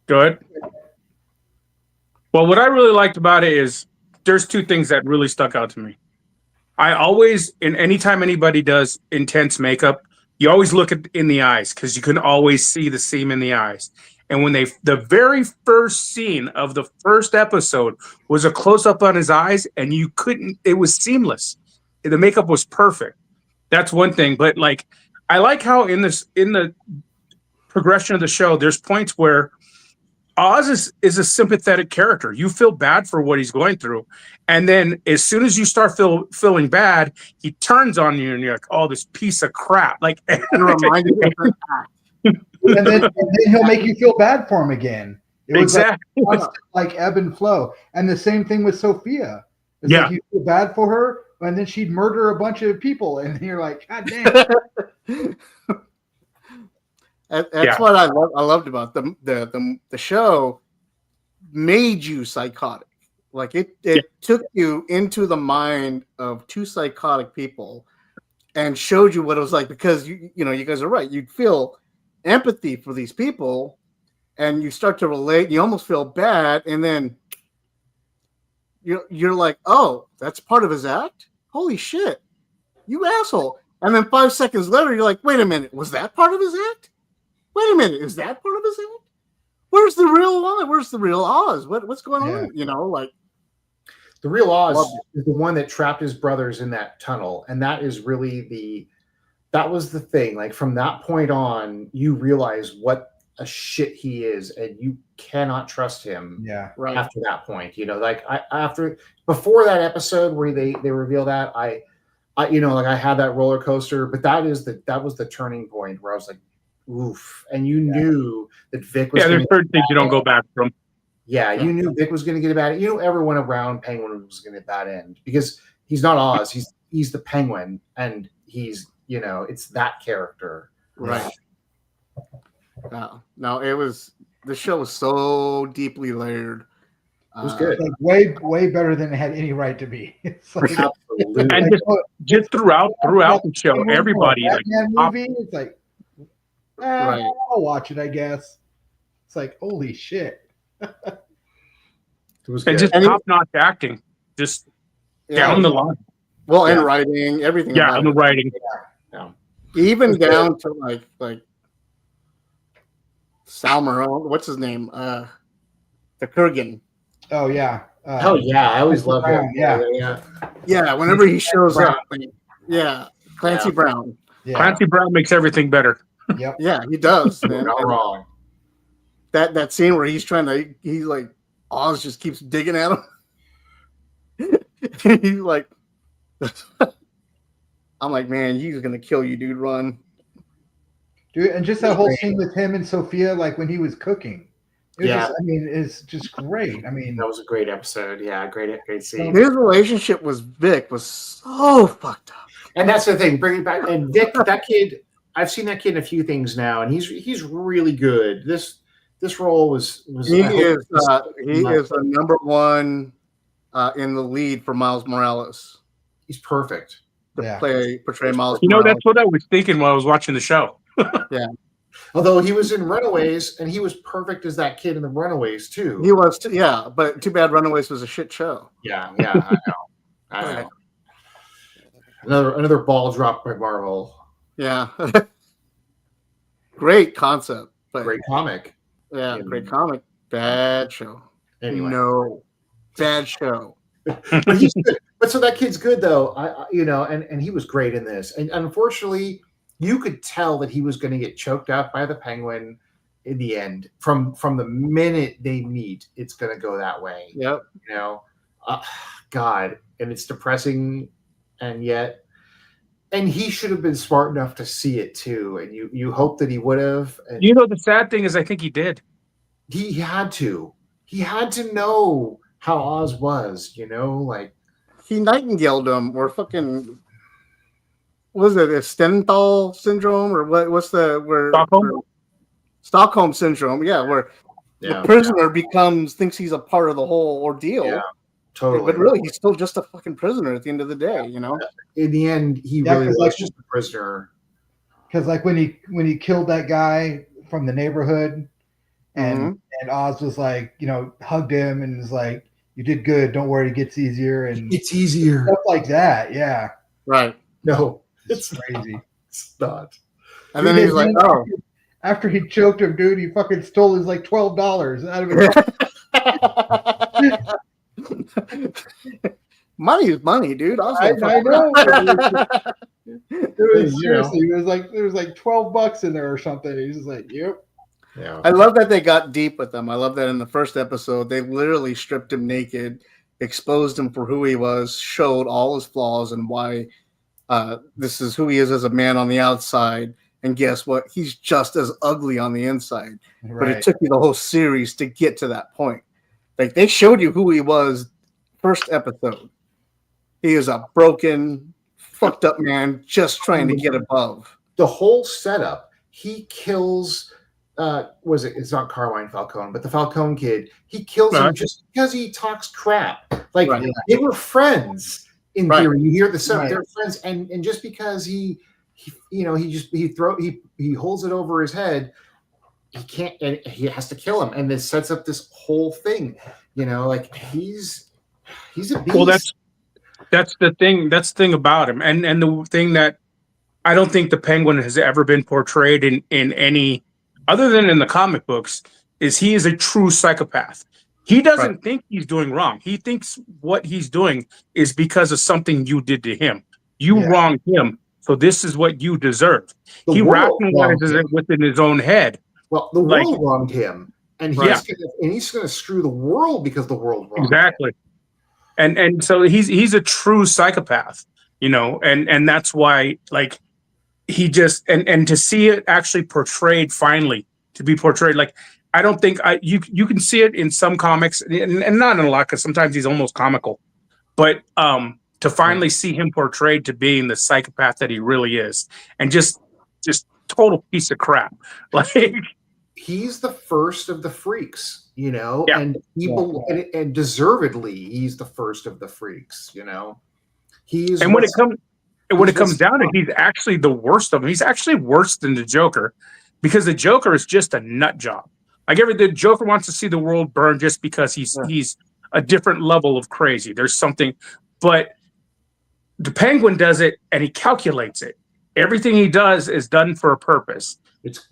Good. Well, what I really liked about it is there's two things that really stuck out to me. I always, anytime anybody does intense makeup, you always look in the eyes because you can always see the seam in the eyes. And when the very first scene of the first episode was a close up on his eyes, and it was seamless. The makeup was perfect. That's one thing. But like, I like how in the progression of the show, there's points where Oz is a sympathetic character. You feel bad for what he's going through. And then as soon as you start feeling bad, he turns on you and you're like, oh, this piece of crap. Like, and then he'll make you feel bad for him again. It was exactly like ebb and flow. And the same thing with Sophia. It's like you feel bad for her, and then she'd murder a bunch of people, and you're like, God damn. That's what I loved about the show. Made you psychotic, like it took you into the mind of two psychotic people, and showed you what it was like. Because you guys are right. You'd feel empathy for these people, and you start to relate. You almost feel bad, and then you're like, oh, that's part of his act. Holy shit, you asshole! And then 5 seconds later, you're like, wait a minute, was that part of his act? Wait a minute, is that part of his act? Where's the real Oz? Where's the real Oz? What's going on? You know, like the real Oz is the one that trapped his brothers in that tunnel, and that is really that was the thing. Like from that point on, you realize what a shit he is, and you cannot trust him. Yeah, right after that point. You know, like before that episode where they reveal that, I you know, like I had that roller coaster, but that was the turning point where I was like, oof, and you knew that Vic was. Yeah, there's certain things you don't go back from. Yeah, you knew Vic was going to get a bad end. You know, everyone around Penguin was going to get a bad end because he's not Oz. He's the Penguin, and he's, you know, it's that character. Right. No, it was, the show was so deeply layered. It was good. Like way better than it had any right to be. It's like, absolutely. And just throughout the show, everybody like movie. It's like, right. I'll watch it, I guess. It's like, holy shit. It was and good. just top-notch acting, just down the line. Well, and writing, everything. Yeah, and the writing. Yeah. Even down to like Sal Marone, what's his name? The Kurgan. Oh yeah. Oh yeah, I always love him. Yeah. Whenever he shows up, Clancy Brown. Yeah. Clancy Brown makes everything better. Yep. Yeah, he does. Man. Not wrong. That scene where he's like Oz just keeps digging at him. He's like, I'm like, man, he's gonna kill you, dude. Run, dude. And just that whole scene with him and Sophia, like when he was cooking. It's just great. I mean, that was a great episode. Yeah, great scene. His relationship with Vic was so fucked up. And that's the thing. Bring it back. And Vic, that kid, I've seen that kid in a few things now, and he's really good. This role was he is the number one in the lead for Miles Morales. He's perfect to portray Miles. You know, that's what I was thinking while I was watching the show. Yeah. Although he was in Runaways, and he was perfect as that kid in the Runaways too. He was, but too bad Runaways was a shit show. Yeah, I know. Another ball dropped by Marvel. Yeah. Great concept, but great comic. Yeah, great comic. Bad show. Anyway, no, bad show. But he's good. But so that kid's good though. And he was great in this. And unfortunately, you could tell that he was going to get choked out by the Penguin in the end. From the minute they meet, it's going to go that way. Yep. You know, God, and it's depressing, and yet, and he should have been smart enough to see it too. And you hope that he would have. And you know, the sad thing is, I think he did. He had to. He had to know how Oz was. You know, like he nightingale'd him, or fucking. Was it a Stenthal syndrome, or what's the Stockholm syndrome? Yeah, where the prisoner thinks he's a part of the whole ordeal. Yeah, totally. But really, he's still just a fucking prisoner at the end of the day. You know. In the end, he really was just a prisoner. Because like when he killed that guy from the neighborhood, and Oz was like, you know, hugged him and was like, "You did good. Don't worry, it gets easier." And it's easier. Stuff like that. Yeah. Right. No. It's crazy. It's not. And then he's like, "Oh." After he choked him, dude, he fucking stole his like $12 out of it. Money is money, dude. I know. Seriously, there was like $12 in there or something. He's just like, "Yep." Yeah. I love that they got deep with him. I love that in the first episode they literally stripped him naked, exposed him for who he was, showed all his flaws and why. This is who he is as a man on the outside, and guess what? He's just as ugly on the inside. Right. But it took you the whole series to get to that point. Like they showed you who he was first episode. He is a broken, fucked up man just trying to get above. The whole setup. He kills. It's not Carmine Falcone, but the Falcone kid. He kills him just because he talks crap. Like they were friends. In theory, you hear the sound. They're friends, and just because he holds it over his head, he can't, and he has to kill him, and this sets up this whole thing. Like he's a beast. Well, that's the thing. That's the thing about him, and the thing that I don't think the Penguin has ever been portrayed in any other than in the comic books is he is a true psychopath. He doesn't think he's doing wrong. He thinks what he's doing is because of something you did to him. You wronged him, so this is what you deserve. He rationalizes it within his own head. Well, the world wronged him, and he's gonna screw the world because the world wronged him. And so he's a true psychopath, and that's why he just and to see it actually portrayed finally to be portrayed I don't think you can see it in some comics and not in a lot because sometimes he's almost comical, but to finally see him portrayed to being the psychopath that he really is and just total piece of crap. He's the first of the freaks, and people and deservedly he's the first of the freaks, He's and when it comes down to it, he's actually the worst of them. He's actually worse than the Joker because the Joker is just a nut job. The Joker wants to see the world burn just because he's a different level of crazy. There's something, but the Penguin does it and he calculates it. Everything he does is done for a purpose. It's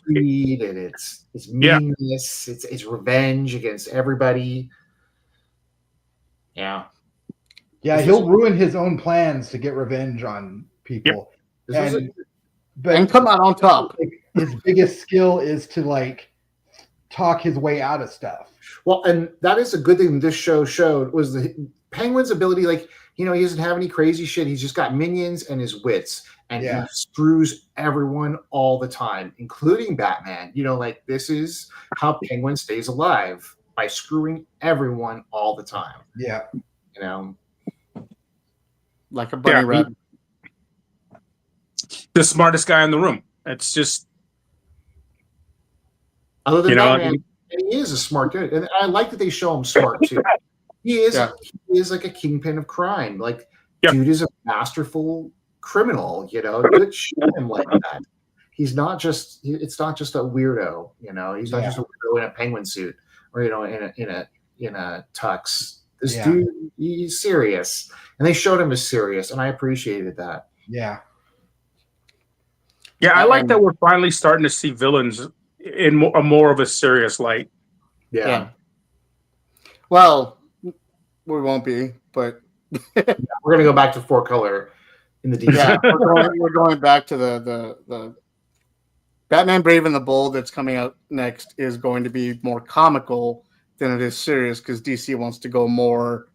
greed and it's meanness. It's revenge against everybody. Yeah. Yeah, he'll ruin his own plans to get revenge on people. Yep. And come out on top. His biggest skill is to talk his way out of stuff. Well, and that is a good thing this show showed was the Penguin's ability. He doesn't have any crazy shit. He's just got minions and his wits, and he screws everyone all the time, including Batman. This is how Penguin stays alive, by screwing everyone all the time. Yeah. Like a bunny rabbit. The smartest guy in the room. It's just other than Batman, and he is a smart dude, and I like that they show him smart too. He is like a kingpin of crime. Dude is a masterful criminal. Good show him like that. He's not just. It's not just a weirdo. He's not just a weirdo in a penguin suit or in a tux. This dude, he's serious, and they showed him as serious, and I appreciated that. Yeah. Yeah, I like that we're finally starting to see villains in a more of a serious light. Yeah. Well, we won't be, but we're gonna go back to 4-color in the detail. Yeah, we're going back to the Batman Brave and the Bold that's coming out next is going to be more comical than it is serious because DC wants to go more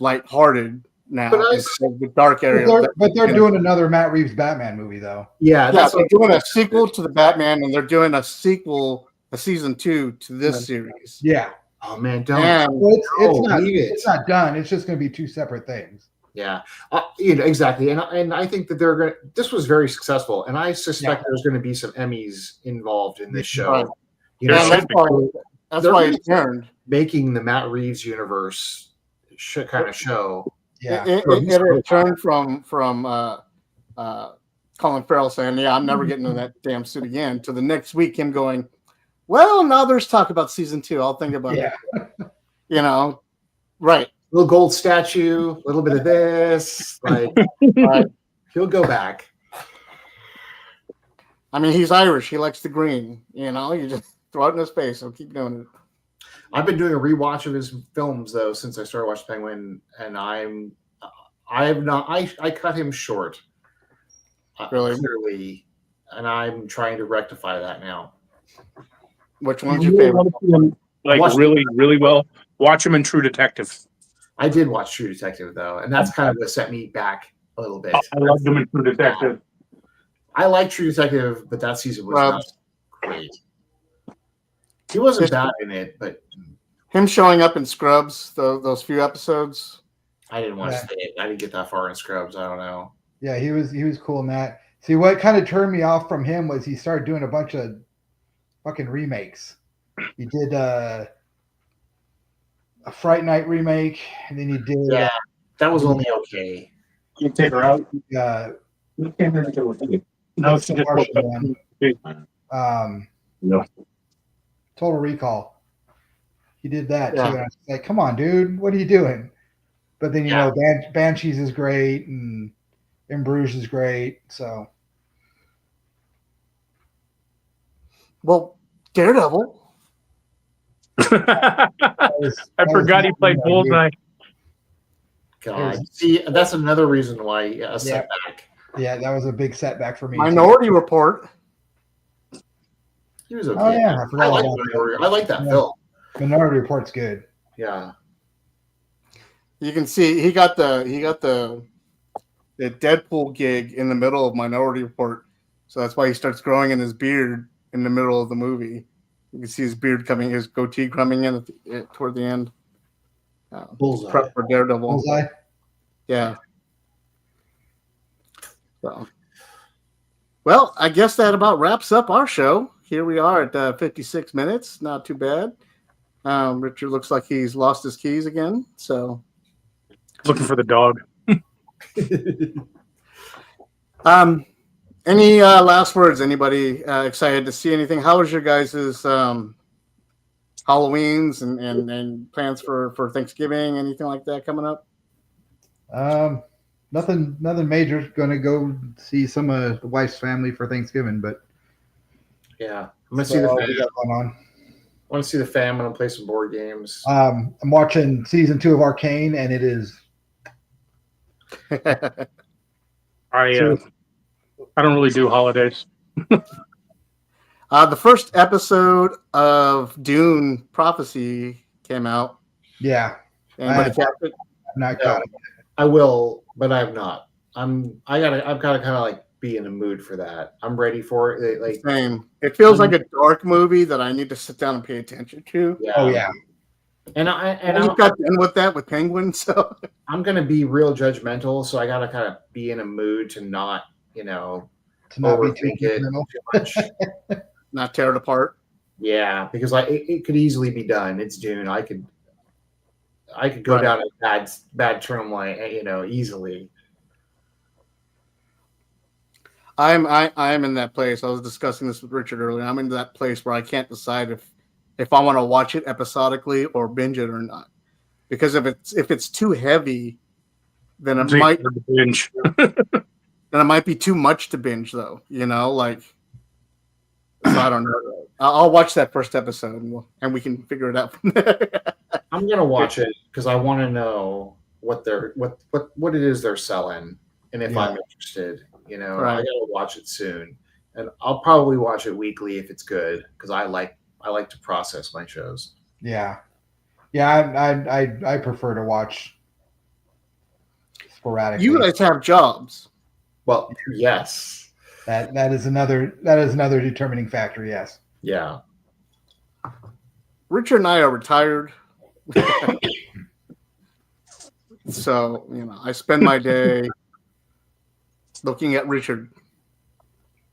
lighthearted now. The dark area. But they're doing another Matt Reeves Batman movie, though. Yeah, they're doing a sequel to the Batman, and they're doing a season 2 to this series. Yeah. Oh man, it's not done. It's just going to be 2 separate things. Yeah, exactly. And I think that they're going. This was very successful, and I suspect there's going to be some Emmys involved in this show. That's why it's turned making the Matt Reeves universe kind of show. Yeah, it returned from Colin Farrell saying, "Yeah, I'm never getting in that damn suit again." To the next week, him going, "Well, now there's talk about season 2. I'll think about it." Right? Little gold statue, a little bit of this, he'll go back. I mean, he's Irish. He likes the green. You just throw it in his face. He'll keep doing it. I've been doing a rewatch of his films though since I started watching Penguin, and I cut him short. Really? Clearly, and I'm trying to rectify that now. Which one's your favorite? Really, really well. Watch him in True Detective. I did watch True Detective though, and that's kind of what set me back a little bit. I loved him in True Detective. I like True Detective, but that season was not great. He wasn't bad in it, but him showing up in Scrubs, those few episodes. I didn't want to say it. I didn't get that far in Scrubs. I don't know. Yeah, he was cool in that. See, what kind of turned me off from him was he started doing a bunch of fucking remakes. He did a Fright Night remake, and then he did. Yeah, that was only okay. You take her out. Yeah. You can't really do it. No, No. Total Recall. He did that Yeah. too. And I was like, come on, dude, what are you doing? But then, you know, Banshees is great and In Bruges is great. So, Well, Daredevil. I forgot he played Bullseye. God, see, that's another reason why a setback. Yeah, that was a big setback for me. Minority Report. He was okay. Oh yeah, I forgot like about Minority. I like that film. Minority Report's good. Yeah. You can see he got the Deadpool gig in the middle of Minority Report, so that's why he starts growing in his beard in the middle of the movie. You can see his beard coming, his goatee coming in toward the end. Bullseye. Prep for Daredevil. Bullseye. Yeah. So, well, I guess that about wraps up our show. Here we are at 56 minutes. Not too bad. Richard looks like he's lost his keys again. So, Looking for the dog. Any last words? Anybody excited to see anything? How was your guys' Halloweens and plans for Thanksgiving? Anything like that coming up? Nothing major. Going to go see some of the wife's family for Thanksgiving, but yeah, I'm gonna see the we got going on. I want to see the fam. I'm gonna play some board games. I'm watching season 2 of Arcane, and it is. I don't really do holidays. The first episode of Dune Prophecy came out. Yeah. Anybody catch it? Not caught it. I will, but I have not. I've got to kind of like be in the mood for that. I'm ready for it. Like Same. It feels like a dark movie that I need to sit down and pay attention to. Yeah. Oh yeah. And I got done with that with Penguin, so I'm gonna be real judgmental. So I got to kind of be in a mood to not, to not overthink be it too too much. not tear it apart. Yeah, because it could easily be done. It's Dune. I could go down a bad term line, easily. I'm in that place. I was discussing this with Richard earlier. I'm in that place where I can't decide if I want to watch it episodically or binge it or not. Because if it's too heavy, then it might binge. Then it might be too much to binge, though. So I don't know. I'll watch that first episode and we can figure it out from there. I'm gonna watch it because I want to know what it is they're selling, and if I'm interested. I gotta watch it soon, and I'll probably watch it weekly if it's good because I like to process my shows. Yeah. I prefer to watch sporadically. You guys have jobs. Well, yes. That is another determining factor. Yes. Yeah. Richard and I are retired. So, I spend my day looking at Richard.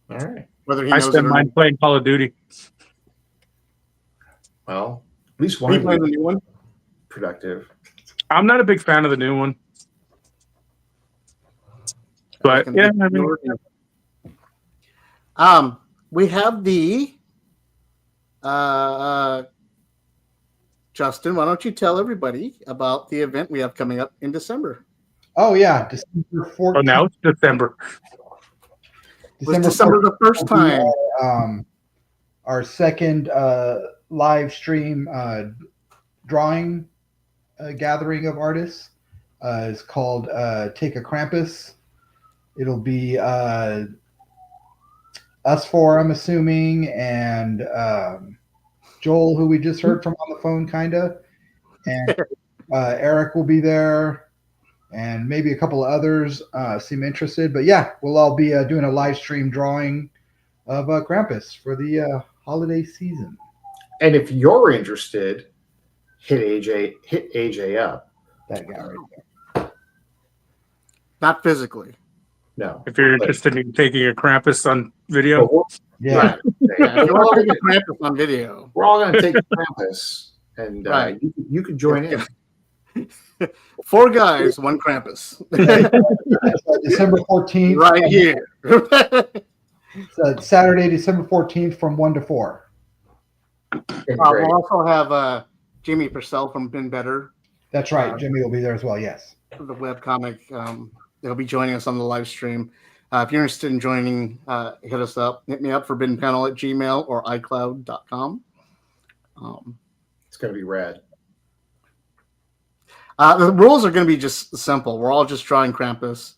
All right. Whether he I knows spend it or mine not. playing Call of Duty. Well, at least Are one you of playing the you new one? productive. I'm not a big fan of the new one. But yeah, I mean, we have the Justin, why don't you tell everybody about the event we have coming up in December? Oh yeah, December 14th. Oh, now it's December. Was December the first time? Our second live stream drawing gathering of artists is called Take a Krampus. It'll be us four, I'm assuming, and Joel, who we just heard from on the phone, kinda, and Eric will be there, and maybe a couple of others seem interested. But yeah, we'll all be doing a live stream drawing of Krampus for the holiday season. And if you're interested, hit AJ up. That guy right there. Not physically. No. If you're interested in taking a Krampus on video. Yeah. Right. Yeah, we're all taking Krampus on video. We're all going to take Krampus, and Right. you could join in. 4 guys, 1 Krampus. December 14th. Right here. Saturday, December 14th from 1 to 4. We'll also have Jimmy Purcell from Been Better. That's right. Jimmy will be there as well. Yes. The webcomic. They'll be joining us on the live stream. If you're interested in joining, hit us up. Hit me up, forbiddenpanel@gmail or iCloud.com. It's going to be rad. The rules are going to be just simple. We're all just drawing Krampus,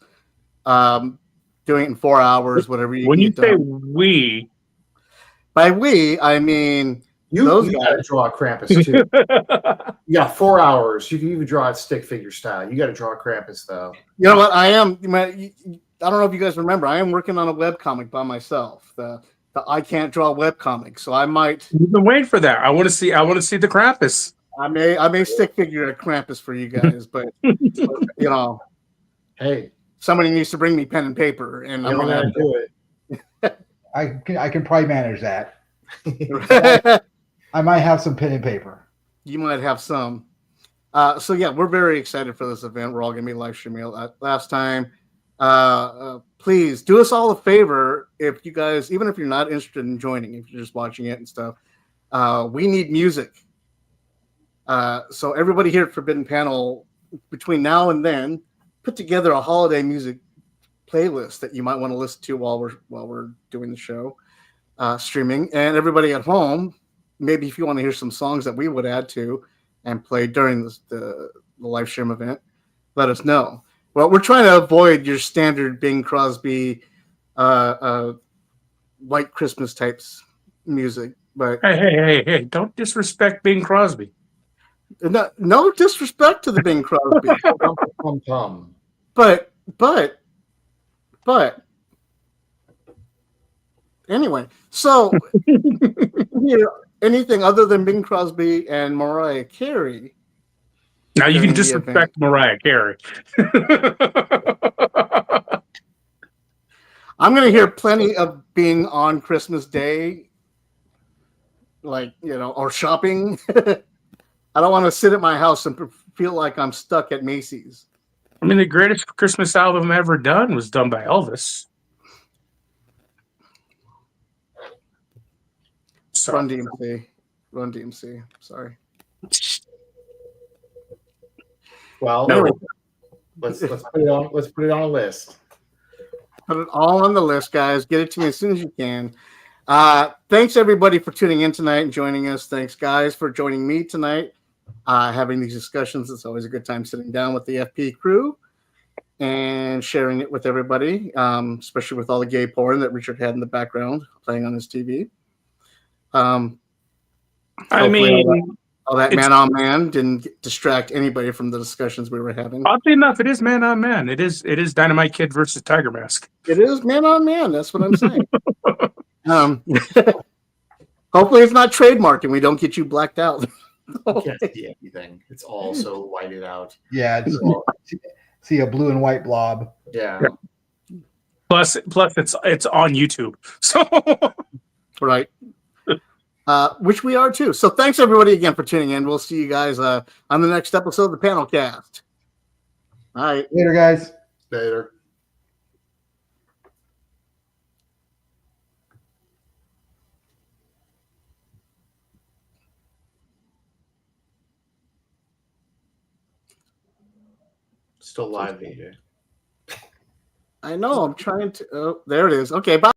doing it in 4 hours, whatever you When can you get say done. we, By we, I mean you those got to guys. draw Krampus too. You got 4 hours. You can even draw it stick figure style. You got to draw Krampus though. You know what? I am. I don't know if you guys remember. I am working on a webcomic by myself. The I can't draw webcomic, so I might. You've been waiting for that. I want to see the Krampus. I may stick figure a Krampus for you guys, but hey, somebody needs to bring me pen and paper, and I'm gonna do it. I can probably manage that. I might have some pen and paper. You might have some. So yeah, we're very excited for this event. We're all gonna be live streaming it last time. Please do us all a favor, if you guys, even if you're not interested in joining, if you're just watching it and stuff, we need music. So everybody here at Forbidden Panel, between now and then, put together a holiday music playlist that you might want to listen to while we're doing the show, streaming. And everybody at home, maybe if you want to hear some songs that we would add to and play during the live stream event, let us know. Well, we're trying to avoid your standard Bing Crosby, White Christmas types music. But hey! Don't disrespect Bing Crosby. No disrespect to the Bing Crosby. But anyway, so anything other than Bing Crosby and Mariah Carey. Now you can disrespect Mariah Carey. I'm going to hear plenty of being on Christmas Day, or shopping. I don't want to sit at my house and feel like I'm stuck at Macy's. I mean, the greatest Christmas album ever done was done by Elvis. So. Run DMC. Sorry. Well, anyway, let's put it on a list. Put it all on the list, guys. Get it to me as soon as you can. Thanks everybody for tuning in tonight and joining us. Thanks guys for joining me tonight, having these discussions. It's always a good time sitting down with the FP crew and sharing it with everybody, especially with all the gay porn that Richard had in the background playing on his TV. I mean, all that man on man didn't distract anybody from the discussions we were having. Oddly enough, it is man on man. It is Dynamite Kid versus Tiger Mask. It is man on man. That's what I'm saying. Hopefully, it's not trademarked and we don't get you blacked out. You can't see anything. It's all so whited out. Yeah, see a blue and white blob. Yeah. Plus, it's on YouTube. So right. Which we are too. So thanks everybody again for tuning in. We'll see you guys on the next episode of the PanelCast. All right. Later, guys. Later. Still live, AJ. I know. I'm trying to. Oh, there it is. Okay. Bye.